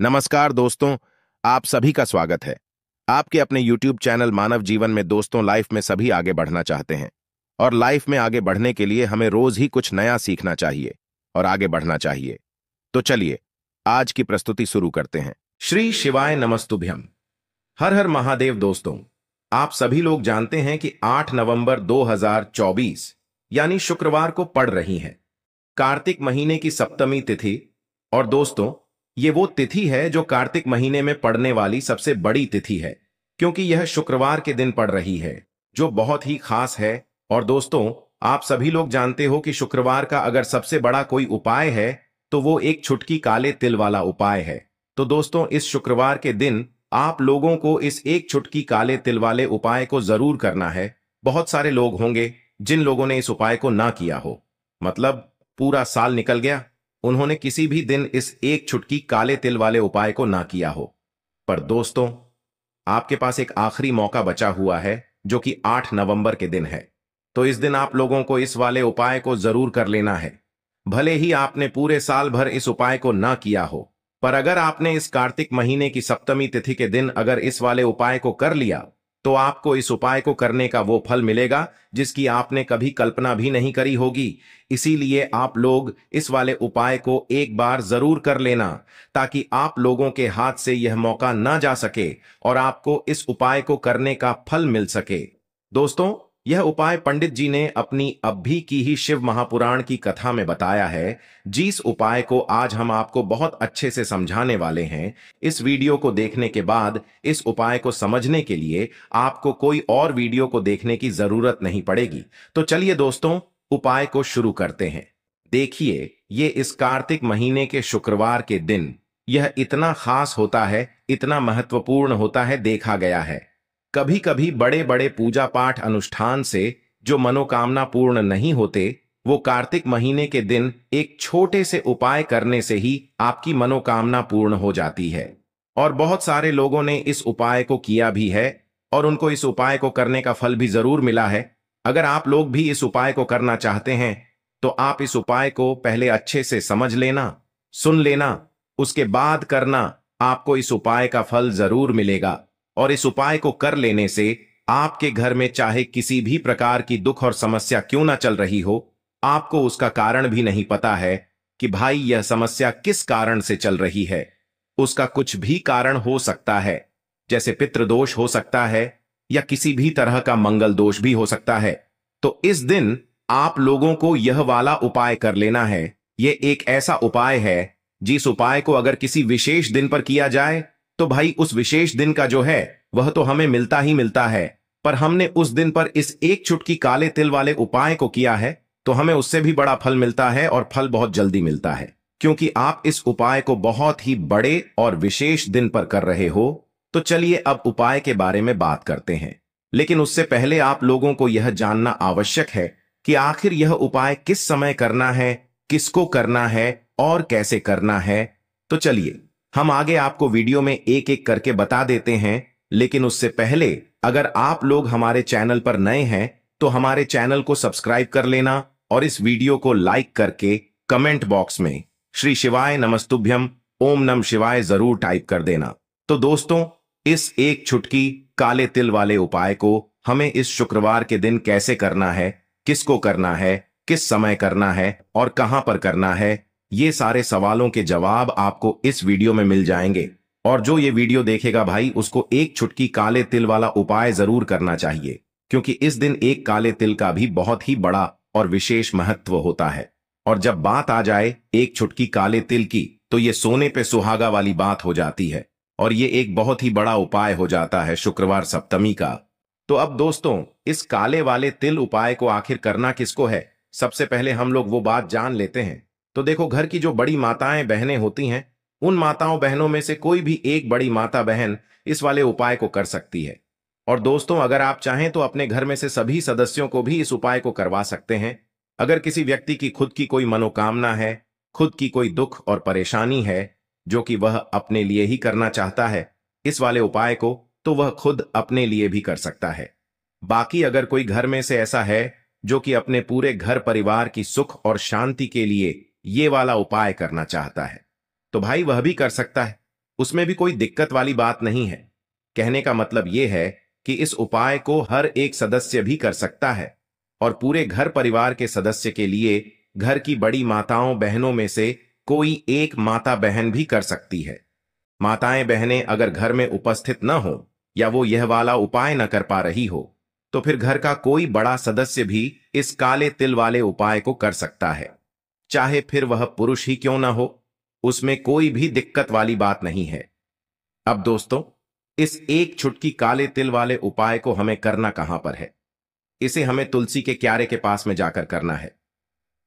नमस्कार दोस्तों, आप सभी का स्वागत है। आपके अपने YouTube चैनल मानव जीवन में दोस्तों, लाइफ में सभी आगे बढ़ना चाहते हैं और लाइफ में आगे बढ़ने के लिए हमें रोज ही कुछ नया सीखना चाहिए और आगे बढ़ना चाहिए। तो चलिए आज की प्रस्तुति शुरू करते हैं। श्री शिवाय नमस्तुभ्यम। हर हर महादेव। दोस्तों, आप सभी लोग जानते हैं कि 8 नवंबर 2024 यानी शुक्रवार को पड़ रही है कार्तिक महीने की सप्तमी तिथि। और दोस्तों, ये वो तिथि है जो कार्तिक महीने में पड़ने वाली सबसे बड़ी तिथि है, क्योंकि यह शुक्रवार के दिन पड़ रही है, जो बहुत ही खास है। और दोस्तों, आप सभी लोग जानते हो कि शुक्रवार का अगर सबसे बड़ा कोई उपाय है तो वो एक चुटकी काले तिल वाला उपाय है। तो दोस्तों, इस शुक्रवार के दिन आप लोगों को इस एक चुटकी काले तिल वाले उपाय को जरूर करना है। बहुत सारे लोग होंगे जिन लोगों ने इस उपाय को ना किया हो, मतलब पूरा साल निकल गया, उन्होंने किसी भी दिन इस एक चुटकी काले तिल वाले उपाय को ना किया हो। पर दोस्तों, आपके पास एक आखिरी मौका बचा हुआ है जो कि 8 नवंबर के दिन है। तो इस दिन आप लोगों को इस वाले उपाय को जरूर कर लेना है। भले ही आपने पूरे साल भर इस उपाय को ना किया हो, पर अगर आपने इस कार्तिक महीने की सप्तमी तिथि के दिन अगर इस वाले उपाय को कर लिया तो आपको इस उपाय को करने का वो फल मिलेगा जिसकी आपने कभी कल्पना भी नहीं करी होगी। इसीलिए आप लोग इस वाले उपाय को एक बार जरूर कर लेना, ताकि आप लोगों के हाथ से यह मौका ना जा सके और आपको इस उपाय को करने का फल मिल सके। दोस्तों, यह उपाय पंडित जी ने अपनी अभी की ही शिव महापुराण की कथा में बताया है, जिस उपाय को आज हम आपको बहुत अच्छे से समझाने वाले हैं। इस वीडियो को देखने के बाद इस उपाय को समझने के लिए आपको कोई और वीडियो को देखने की जरूरत नहीं पड़ेगी। तो चलिए दोस्तों, उपाय को शुरू करते हैं। देखिए, ये इस कार्तिक महीने के शुक्रवार के दिन यह इतना खास होता है, इतना महत्वपूर्ण होता है। देखा गया है कभी कभी बड़े बड़े पूजा पाठ अनुष्ठान से जो मनोकामना पूर्ण नहीं होते, वो कार्तिक महीने के दिन एक छोटे से उपाय करने से ही आपकी मनोकामना पूर्ण हो जाती है। और बहुत सारे लोगों ने इस उपाय को किया भी है और उनको इस उपाय को करने का फल भी जरूर मिला है। अगर आप लोग भी इस उपाय को करना चाहते हैं तो आप इस उपाय को पहले अच्छे से समझ लेना, सुन लेना, उसके बाद करना। आपको इस उपाय का फल जरूर मिलेगा। और इस उपाय को कर लेने से आपके घर में चाहे किसी भी प्रकार की दुख और समस्या क्यों ना चल रही हो, आपको उसका कारण भी नहीं पता है कि भाई यह समस्या किस कारण से चल रही है। उसका कुछ भी कारण हो सकता है, जैसे पितृदोष हो सकता है या किसी भी तरह का मंगल दोष भी हो सकता है। तो इस दिन आप लोगों को यह वाला उपाय कर लेना है। यह एक ऐसा उपाय है जिस उपाय को अगर किसी विशेष दिन पर किया जाए तो भाई उस विशेष दिन का जो है वह तो हमें मिलता ही मिलता है। पर हमने उस दिन पर इस एक चुटकी काले तिल वाले उपाय को किया है तो हमें उससे भी बड़ा फल मिलता है, और फल बहुत जल्दी मिलता है, क्योंकि आप इस उपाय को बहुत ही बड़े और विशेष दिन पर कर रहे हो। तो चलिए अब उपाय के बारे में बात करते हैं। लेकिन उससे पहले आप लोगों को यह जानना आवश्यक है कि आखिर यह उपाय किस समय करना है, किसको करना है और कैसे करना है। तो चलिए हम आगे आपको वीडियो में एक एक करके बता देते हैं। लेकिन उससे पहले अगर आप लोग हमारे चैनल पर नए हैं तो हमारे चैनल को सब्सक्राइब कर लेना और इस वीडियो को लाइक करके कमेंट बॉक्स में श्री शिवाय नमस्तुभ्यम ओम नम शिवाय जरूर टाइप कर देना। तो दोस्तों, इस एक चुटकी काले तिल वाले उपाय को हमें इस शुक्रवार के दिन कैसे करना है, किसको करना है, किस समय करना है और कहां पर करना है, ये सारे सवालों के जवाब आपको इस वीडियो में मिल जाएंगे। और जो ये वीडियो देखेगा भाई, उसको एक चुटकी काले तिल वाला उपाय जरूर करना चाहिए, क्योंकि इस दिन एक काले तिल का भी बहुत ही बड़ा और विशेष महत्व होता है। और जब बात आ जाए एक चुटकी काले तिल की, तो ये सोने पे सुहागा वाली बात हो जाती है और ये एक बहुत ही बड़ा उपाय हो जाता है शुक्रवार सप्तमी का। तो अब दोस्तों, इस काले वाले तिल उपाय को आखिर करना किसको है, सबसे पहले हम लोग वो बात जान लेते हैं। तो देखो, घर की जो बड़ी माताएं बहनें होती हैं, उन माताओं बहनों में से कोई भी एक बड़ी माता बहन इस वाले उपाय को कर सकती है। और दोस्तों, अगर आप चाहें तो अपने घर में से सभी सदस्यों को भी इस उपाय को करवा सकते हैं। अगर किसी व्यक्ति की खुद की कोई मनोकामना है, खुद की कोई दुख और परेशानी है जो कि वह अपने लिए ही करना चाहता है इस वाले उपाय को, तो वह खुद अपने लिए भी कर सकता है। बाकी अगर कोई घर में से ऐसा है जो कि अपने पूरे घर परिवार की सुख और शांति के लिए ये वाला उपाय करना चाहता है, तो भाई वह भी कर सकता है। उसमें भी कोई दिक्कत वाली बात नहीं है। कहने का मतलब यह है कि इस उपाय को हर एक सदस्य भी कर सकता है और पूरे घर परिवार के सदस्य के लिए घर की बड़ी माताओं बहनों में से कोई एक माता बहन भी कर सकती है। माताएं बहनें अगर घर में उपस्थित न हो या वो यह वाला उपाय न कर पा रही हो तो फिर घर का कोई बड़ा सदस्य भी इस काले तिल वाले उपाय को कर सकता है, चाहे फिर वह पुरुष ही क्यों ना हो। उसमें कोई भी दिक्कत वाली बात नहीं है। अब दोस्तों, इस एक चुटकी काले तिल वाले उपाय को हमें करना कहां पर है? इसे हमें तुलसी के क्यारे के पास में जाकर करना है।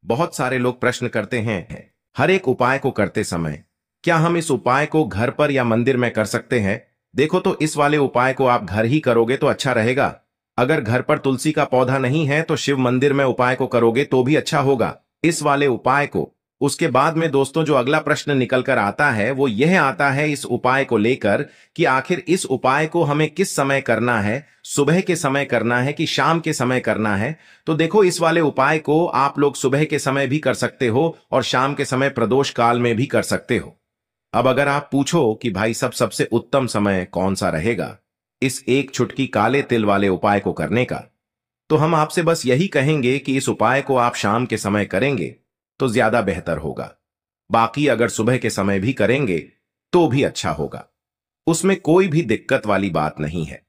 बहुत सारे लोग प्रश्न करते हैं, हर एक उपाय को करते समय क्या हम इस उपाय को घर पर या मंदिर में कर सकते हैं? देखो, तो इस वाले उपाय को आप घर ही करोगे तो अच्छा रहेगा। अगर घर पर तुलसी का पौधा नहीं है तो शिव मंदिर में उपाय को करोगे तो भी अच्छा होगा इस वाले उपाय को। उसके बाद में दोस्तों जो अगला प्रश्न निकल कर आता है वो यह आता है इस उपाय को लेकर कि आखिर इस उपाय को हमें किस समय करना है, सुबह के समय करना है कि शाम के समय करना है? तो देखो, इस वाले उपाय को आप लोग सुबह के समय भी कर सकते हो और शाम के समय प्रदोष काल में भी कर सकते हो। अब अगर आप पूछो कि भाई सबसे उत्तम समय कौन सा रहेगा इस एक चुटकी काले तिल वाले उपाय को करने का, तो हम आपसे बस यही कहेंगे कि इस उपाय को आप शाम के समय करेंगे तो ज्यादा बेहतर होगा। बाकी अगर सुबह के समय भी करेंगे तो भी अच्छा होगा, उसमें कोई भी दिक्कत वाली बात नहीं है।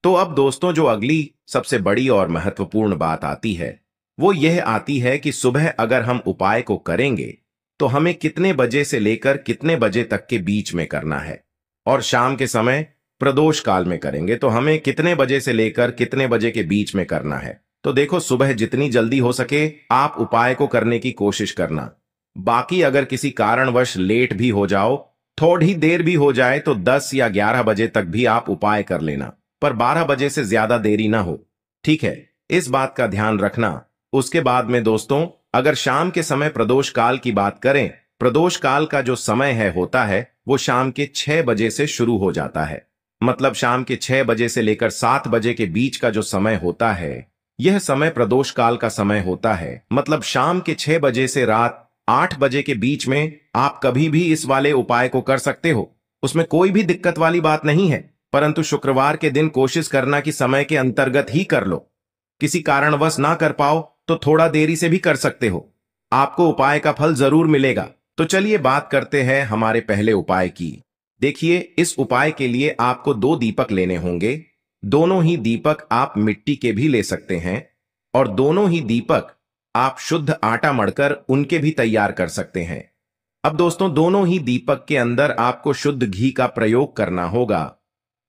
तो अब दोस्तों जो अगली सबसे बड़ी और महत्वपूर्ण बात आती है वो यह आती है कि सुबह अगर हम उपाय को करेंगे तो हमें कितने बजे से लेकर कितने बजे तक के बीच में करना है, और शाम के समय प्रदोष काल में करेंगे तो हमें कितने बजे से लेकर कितने बजे के बीच में करना है। तो देखो, सुबह जितनी जल्दी हो सके आप उपाय को करने की कोशिश करना। बाकी अगर किसी कारणवश लेट भी हो जाओ, थोड़ी देर भी हो जाए तो 10 या 11 बजे तक भी आप उपाय कर लेना, पर 12 बजे से ज्यादा देरी ना हो, ठीक है? इस बात का ध्यान रखना। उसके बाद में दोस्तों अगर शाम के समय प्रदोष काल की बात करें, प्रदोष काल का जो समय होता है वो शाम के 6 बजे से शुरू हो जाता है। मतलब शाम के 6 बजे से लेकर 7 बजे के बीच का जो समय होता है यह समय प्रदोष काल का समय होता है। मतलब शाम के 6 बजे से रात 8 बजे के बीच में आप कभी भी इस वाले उपाय को कर सकते हो, उसमें कोई भी दिक्कत वाली बात नहीं है। परंतु शुक्रवार के दिन कोशिश करना कि समय के अंतर्गत ही कर लो। किसी कारणवश ना कर पाओ तो थोड़ा देरी से भी कर सकते हो, आपको उपाय का फल जरूर मिलेगा। तो चलिए बात करते हैं हमारे पहले उपाय की। देखिए, इस उपाय के लिए आपको 2 दीपक लेने होंगे। दोनों ही दीपक आप मिट्टी के भी ले सकते हैं और दोनों ही दीपक आप शुद्ध आटा मढ़कर उनके भी तैयार कर सकते हैं। अब दोस्तों दोनों ही दीपक के अंदर आपको शुद्ध घी का प्रयोग करना होगा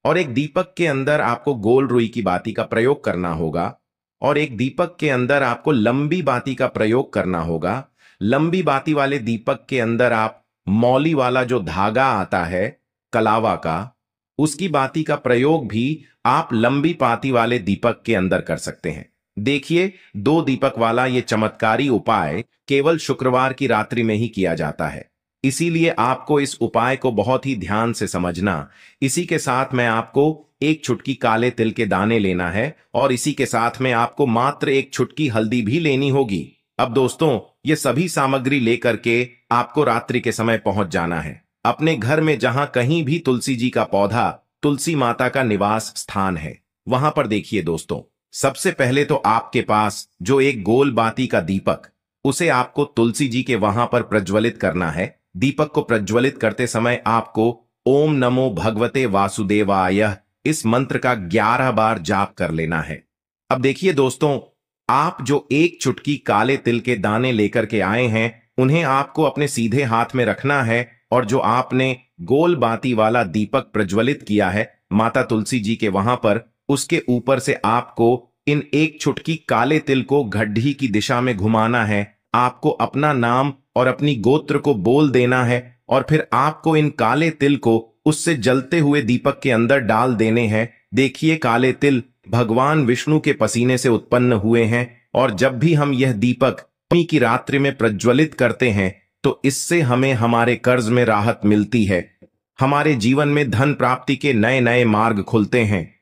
और एक दीपक के अंदर आपको गोल रुई की बाती का प्रयोग करना होगा और एक दीपक के अंदर आपको लंबी बाती का प्रयोग करना होगा। लंबी बाती वाले दीपक के अंदर आप मौली वाला जो धागा आता है कलावा का, उसकी बाती का प्रयोग भी आप लंबी बाती वाले दीपक के अंदर कर सकते हैं। देखिए, 2 दीपक वाला ये चमत्कारी उपाय केवल शुक्रवार की रात्रि में ही किया जाता है, इसीलिए आपको इस उपाय को बहुत ही ध्यान से समझना। इसी के साथ में आपको एक चुटकी काले तिल के दाने लेना है और इसी के साथ में आपको मात्र एक चुटकी हल्दी भी लेनी होगी। अब दोस्तों ये सभी सामग्री लेकर के आपको रात्रि के समय पहुंच जाना है अपने घर में, जहां कहीं भी तुलसी जी का पौधा, तुलसी माता का निवास स्थान है वहां पर। देखिए दोस्तों, सबसे पहले तो आपके पास जो एक गोल बाती का दीपक, उसे आपको तुलसी जी के वहां पर प्रज्वलित करना है। दीपक को प्रज्वलित करते समय आपको ओम नमो भगवते वासुदेवाय इस मंत्र का 11 बार जाप कर लेना है। अब देखिए दोस्तों, आप जो एक चुटकी काले तिल के दाने लेकर के आए हैं उन्हें आपको अपने सीधे हाथ में रखना है और जो आपने गोल बाती वाला दीपक प्रज्वलित किया है माता तुलसी जी के वहां पर, उसके ऊपर से आपको इन एक चुटकी काले तिल को गड्ढी की दिशा में घुमाना है। आपको अपना नाम और अपनी गोत्र को बोल देना है और फिर आपको इन काले तिल को उससे जलते हुए दीपक के अंदर डाल देने हैं। देखिए, काले तिल भगवान विष्णु के पसीने से उत्पन्न हुए हैं और जब भी हम यह दीपक नवमी की रात्रि में प्रज्वलित करते हैं तो इससे हमें हमारे कर्ज में राहत मिलती है, हमारे जीवन में धन प्राप्ति के नए नए मार्ग खुलते हैं,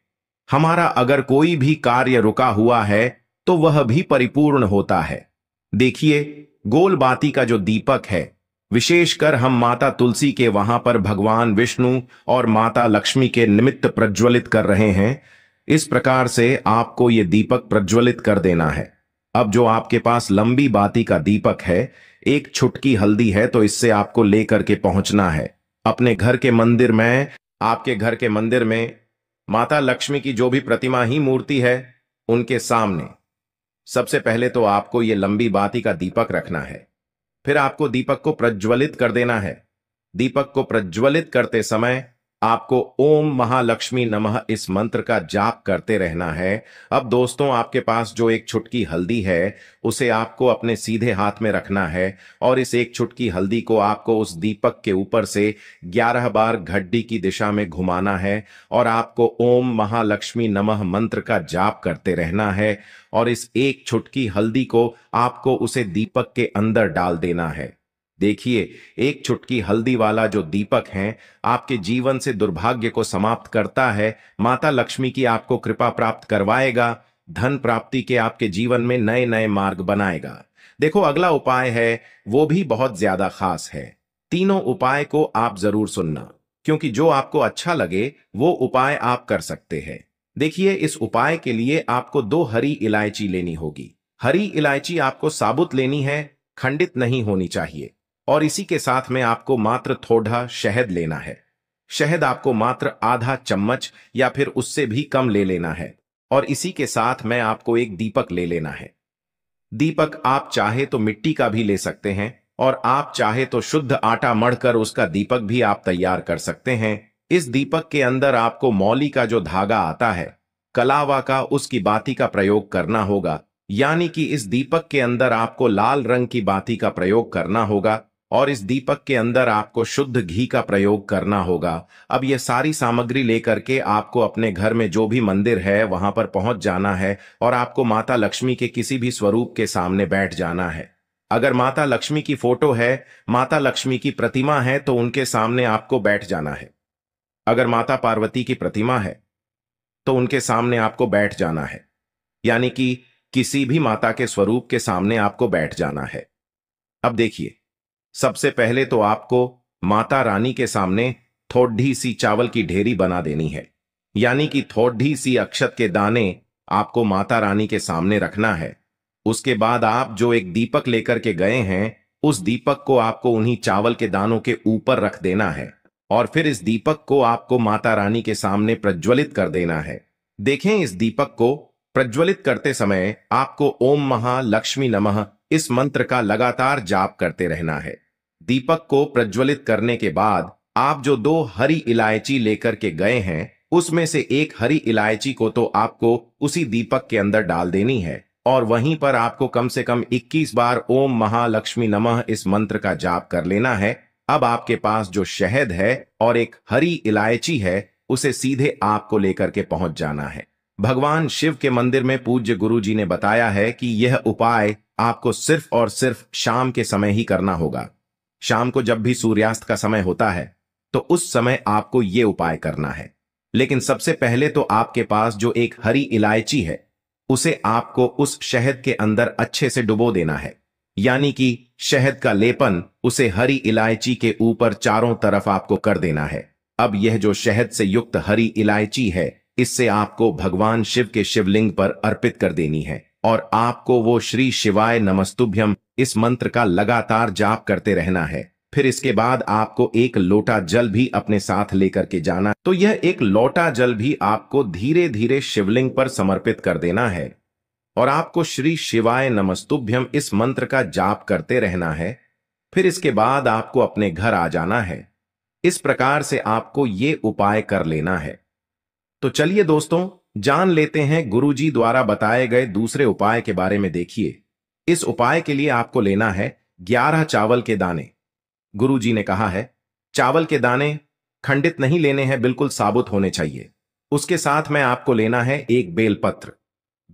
हमारा अगर कोई भी कार्य रुका हुआ है तो वह भी परिपूर्ण होता है। देखिए, गोल बाती का जो दीपक है विशेषकर हम माता तुलसी के वहां पर भगवान विष्णु और माता लक्ष्मी के निमित्त प्रज्वलित कर रहे हैं। इस प्रकार से आपको ये दीपक प्रज्वलित कर देना है। अब जो आपके पास लंबी बाती का दीपक है, एक छुटकी हल्दी है, तो इससे आपको लेकर के पहुंचना है अपने घर के मंदिर में। आपके घर के मंदिर में माता लक्ष्मी की जो भी प्रतिमा ही मूर्ति है, उनके सामने सबसे पहले तो आपको ये लंबी बाती का दीपक रखना है। फिर आपको दीपक को प्रज्वलित कर देना है। दीपक को प्रज्वलित करते समय आपको ओम महालक्ष्मी नमः इस मंत्र का जाप करते रहना है। अब दोस्तों, आपके पास जो एक छुटकी हल्दी है, उसे आपको अपने सीधे हाथ में रखना है और इस एक छुटकी हल्दी को आपको उस दीपक के ऊपर से 11 बार घड्डी की दिशा में घुमाना है और आपको ओम महालक्ष्मी नमः मंत्र का जाप करते रहना है। और इस एक छुटकी हल्दी को आपको उसे दीपक के अंदर डाल देना है। देखिए, एक चुटकी हल्दी वाला जो दीपक है, आपके जीवन से दुर्भाग्य को समाप्त करता है, माता लक्ष्मी की आपको कृपा प्राप्त करवाएगा, धन प्राप्ति के आपके जीवन में नए नए मार्ग बनाएगा। देखो, अगला उपाय है, वो भी बहुत ज्यादा खास है। तीनों उपाय को आप जरूर सुनना, क्योंकि जो आपको अच्छा लगे वो उपाय आप कर सकते हैं। देखिए, इस उपाय के लिए आपको 2 हरी इलायची लेनी होगी। हरी इलायची आपको साबुत लेनी है, खंडित नहीं होनी चाहिए। और इसी के साथ में आपको मात्र थोड़ा शहद लेना है। शहद आपको मात्र आधा चम्मच या फिर उससे भी कम ले लेना है। और इसी के साथ में आपको एक दीपक ले लेना है। दीपक आप चाहे तो मिट्टी का भी ले सकते हैं और आप चाहे तो शुद्ध आटा मढ़कर उसका दीपक भी आप तैयार कर सकते हैं। इस दीपक के अंदर आपको मौली का जो धागा आता है, कलावा का, उसकी बाती का प्रयोग करना होगा। यानी कि इस दीपक के अंदर आपको लाल रंग की बाती का प्रयोग करना होगा और इस दीपक के अंदर आपको शुद्ध घी का प्रयोग करना होगा। अब यह सारी सामग्री लेकर के आपको अपने घर में जो भी मंदिर है वहां पर पहुंच जाना है और आपको माता लक्ष्मी के किसी भी स्वरूप के सामने बैठ जाना है। अगर माता लक्ष्मी की फोटो है, माता लक्ष्मी की प्रतिमा है, तो उनके सामने आपको बैठ जाना है। अगर माता पार्वती की प्रतिमा है तो उनके सामने आपको बैठ जाना है। यानी कि किसी भी माता के स्वरूप के सामने आपको बैठ जाना है। अब देखिए, सबसे पहले तो आपको माता रानी के सामने थोड़ी सी चावल की ढेरी बना देनी है। यानी कि थोड़ी सी अक्षत के दाने आपको माता रानी के सामने रखना है। उसके बाद आप जो एक दीपक लेकर के गए हैं, उस दीपक को आपको उन्हीं चावल के दानों के ऊपर रख देना है और फिर इस दीपक को आपको माता रानी के सामने प्रज्वलित कर देना है। देखें, इस दीपक को प्रज्वलित करते समय आपको ओम महालक्ष्मी नमः इस मंत्र का लगातार जाप करते रहना है। दीपक को प्रज्वलित करने के बाद आप जो 2 हरी इलायची लेकर के गए हैं, उसमें से एक हरी इलायची को तो आपको उसी दीपक के अंदर डाल देनी है और वहीं पर आपको कम से कम 21 बार ओम महालक्ष्मी नमः इस मंत्र का जाप कर लेना है। अब आपके पास जो शहद है और एक हरी इलायची है, उसे सीधे आपको लेकर के पहुंच जाना है। भगवान शिव के मंदिर में पूज्य गुरु जी ने बताया है कि यह उपाय आपको सिर्फ और सिर्फ शाम के समय ही करना होगा। शाम को जब भी सूर्यास्त का समय होता है, तो उस समय आपको यह उपाय करना है। लेकिन सबसे पहले तो आपके पास जो एक हरी इलायची है, उसे आपको उस शहद के अंदर अच्छे से डुबो देना है। यानी कि शहद का लेपन उसे हरी इलायची के ऊपर चारों तरफ आपको कर देना है। अब यह जो शहद से युक्त हरी इलायची है, इससे आपको भगवान शिव के शिवलिंग पर अर्पित कर देनी है और आपको वो श्री शिवाय नमस्तुभ्यम इस मंत्र का लगातार जाप करते रहना है। फिर इसके बाद आपको एक लोटा जल भी अपने साथ लेकर के जाना। तो यह एक लोटा जल भी आपको धीरे धीरे शिवलिंग पर समर्पित कर देना है और आपको श्री शिवाय नमस्तुभ्यम इस मंत्र का जाप करते रहना है। फिर इसके बाद आपको अपने घर आ जाना है। इस प्रकार से आपको ये उपाय कर लेना है। तो चलिए दोस्तों, जान लेते हैं गुरुजी द्वारा बताए गए दूसरे उपाय के बारे में। देखिए, इस उपाय के लिए आपको लेना है 11 चावल के दाने। गुरुजी ने कहा है, चावल के दाने खंडित नहीं लेने हैं, बिल्कुल साबुत होने चाहिए। उसके साथ में आपको लेना है एक बेलपत्र।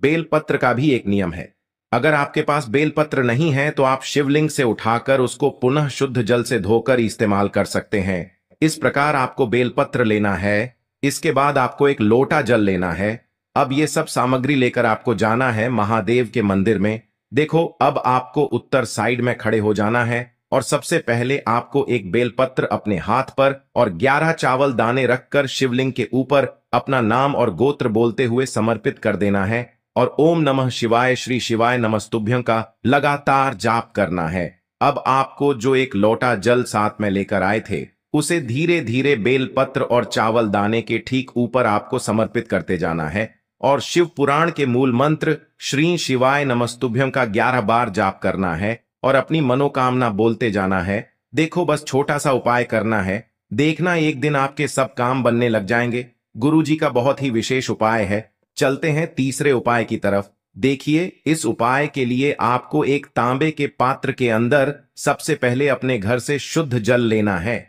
बेलपत्र का भी एक नियम है, अगर आपके पास बेलपत्र नहीं है तो आप शिवलिंग से उठाकर उसको पुनः शुद्ध जल से धोकर इस्तेमाल कर सकते हैं। इस प्रकार आपको बेलपत्र लेना है। इसके बाद आपको एक लोटा जल लेना है। अब ये सब सामग्री लेकर आपको जाना है महादेव के मंदिर में। देखो, अब आपको उत्तर साइड में खड़े हो जाना है और सबसे पहले आपको एक बेलपत्र अपने हाथ पर और 11 चावल दाने रखकर शिवलिंग के ऊपर अपना नाम और गोत्र बोलते हुए समर्पित कर देना है और ओम नमः शिवाय श्री शिवाय नमस्तुभ्यं का लगातार जाप करना है। अब आपको जो एक लोटा जल साथ में लेकर आए थे उसे धीरे धीरे बेलपत्र और चावल दाने के ठीक ऊपर आपको समर्पित करते जाना है और शिव पुराण के मूल मंत्र श्री शिवाय नमस्तुभ्यं का 11 बार जाप करना है और अपनी मनोकामना बोलते जाना है। देखो, बस छोटा सा उपाय करना है, देखना एक दिन आपके सब काम बनने लग जाएंगे। गुरुजी का बहुत ही विशेष उपाय है। चलते हैं तीसरे उपाय की तरफ। देखिए, इस उपाय के लिए आपको एक तांबे के पात्र के अंदर सबसे पहले अपने घर से शुद्ध जल लेना है।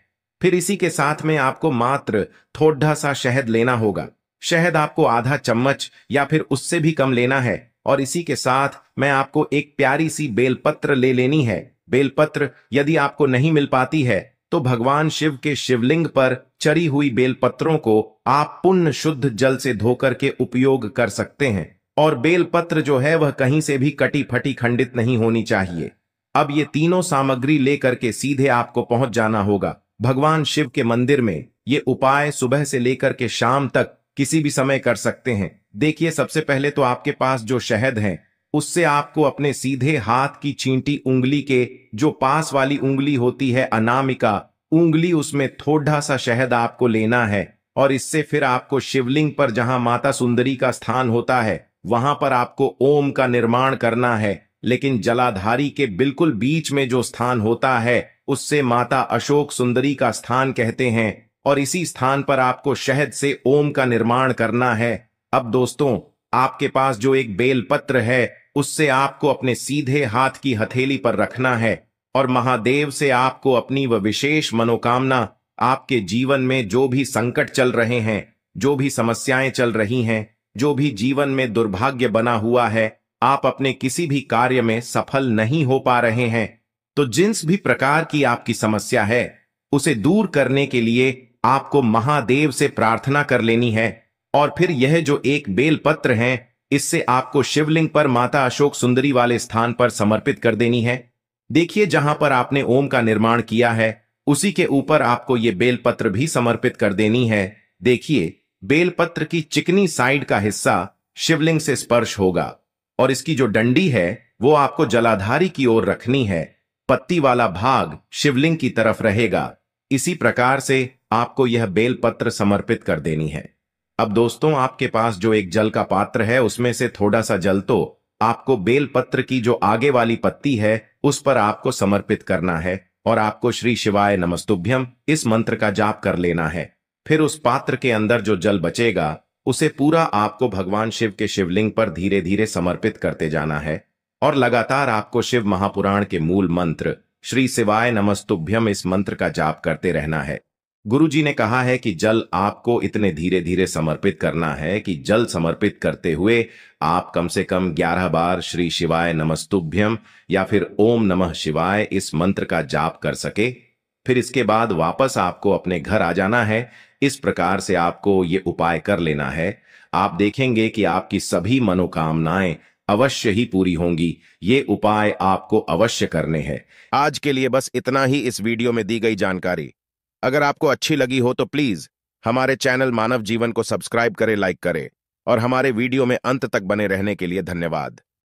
फिर इसी के साथ में आपको मात्र थोड़ा सा शहद लेना होगा। शहद आपको आधा चम्मच या फिर उससे भी कम लेना है और इसी के साथ मैं आपको एक प्यारी सी बेलपत्र ले लेनी है। बेलपत्र यदि आपको नहीं मिल पाती है तो भगवान शिव के शिवलिंग पर चढ़ी हुई बेलपत्रों को आप पुण्य शुद्ध जल से धोकर के उपयोग कर सकते हैं और बेलपत्र जो है वह कहीं से भी कटी फटी खंडित नहीं होनी चाहिए। अब ये तीनों सामग्री लेकर के सीधे आपको पहुंच जाना होगा भगवान शिव के मंदिर में। ये उपाय सुबह से लेकर के शाम तक किसी भी समय कर सकते हैं। देखिए, सबसे पहले तो आपके पास जो शहद है उससे आपको अपने सीधे हाथ की चींटी उंगली के जो पास वाली उंगली होती है अनामिका उंगली, उसमें थोड़ा सा शहद आपको लेना है और इससे फिर आपको शिवलिंग पर जहां माता सुंदरी का स्थान होता है वहां पर आपको ओम का निर्माण करना है। लेकिन जलाधारी के बिल्कुल बीच में जो स्थान होता है उससे माता अशोक सुंदरी का स्थान कहते हैं और इसी स्थान पर आपको शहद से ओम का निर्माण करना है। अब दोस्तों, आपके पास जो एक बेलपत्र है उससे आपको अपने सीधे हाथ की हथेली पर रखना है और महादेव से आपको अपनी वह विशेष मनोकामना, आपके जीवन में जो भी संकट चल रहे हैं, जो भी समस्याएं चल रही हैं, जो भी जीवन में दुर्भाग्य बना हुआ है, आप अपने किसी भी कार्य में सफल नहीं हो पा रहे हैं, तो जिस भी प्रकार की आपकी समस्या है उसे दूर करने के लिए आपको महादेव से प्रार्थना कर लेनी है। और फिर यह जो एक बेलपत्र है इससे आपको शिवलिंग पर माता अशोक सुंदरी वाले स्थान पर समर्पित कर देनी है। देखिए, जहां पर आपने ओम का निर्माण किया है उसी के ऊपर आपको ये बेलपत्र भी समर्पित कर देनी है। देखिए, बेलपत्र की चिकनी साइड का हिस्सा शिवलिंग से स्पर्श होगा और इसकी जो डंडी है वो आपको जलाधारी की ओर रखनी है। पत्ती वाला भाग शिवलिंग की तरफ रहेगा। इसी प्रकार से आपको यह बेलपत्र समर्पित कर देनी है। अब दोस्तों, आपके पास जो एक जल का पात्र है उसमें से थोड़ा सा जल तो आपको बेलपत्र की जो आगे वाली पत्ती है उस पर आपको समर्पित करना है और आपको श्री शिवाय नमस्तुभ्यं इस मंत्र का जाप कर लेना है। फिर उस पात्र के अंदर जो जल बचेगा उसे पूरा आपको भगवान शिव के शिवलिंग पर धीरे धीरे समर्पित करते जाना है और लगातार आपको शिव महापुराण के मूल मंत्र श्री शिवाय नमस्तुभ्यं इस मंत्र का जाप करते रहना है। गुरुजी ने कहा है कि जल आपको इतने धीरे धीरे समर्पित करना है कि जल समर्पित करते हुए आप कम से कम 11 बार श्री शिवाय नमस्तुभ्यं या फिर ओम नमः शिवाय इस मंत्र का जाप कर सके। फिर इसके बाद वापस आपको अपने घर आ जाना है। इस प्रकार से आपको ये उपाय कर लेना है। आप देखेंगे कि आपकी सभी मनोकामनाएं अवश्य ही पूरी होंगी। ये उपाय आपको अवश्य करने हैं। आज के लिए बस इतना ही इस वीडियो में दी गई जानकारी। अगर आपको अच्छी लगी हो तो प्लीज हमारे चैनल मानव जीवन को सब्सक्राइब करें, लाइक करें और हमारे वीडियो में अंत तक बने रहने के लिए धन्यवाद।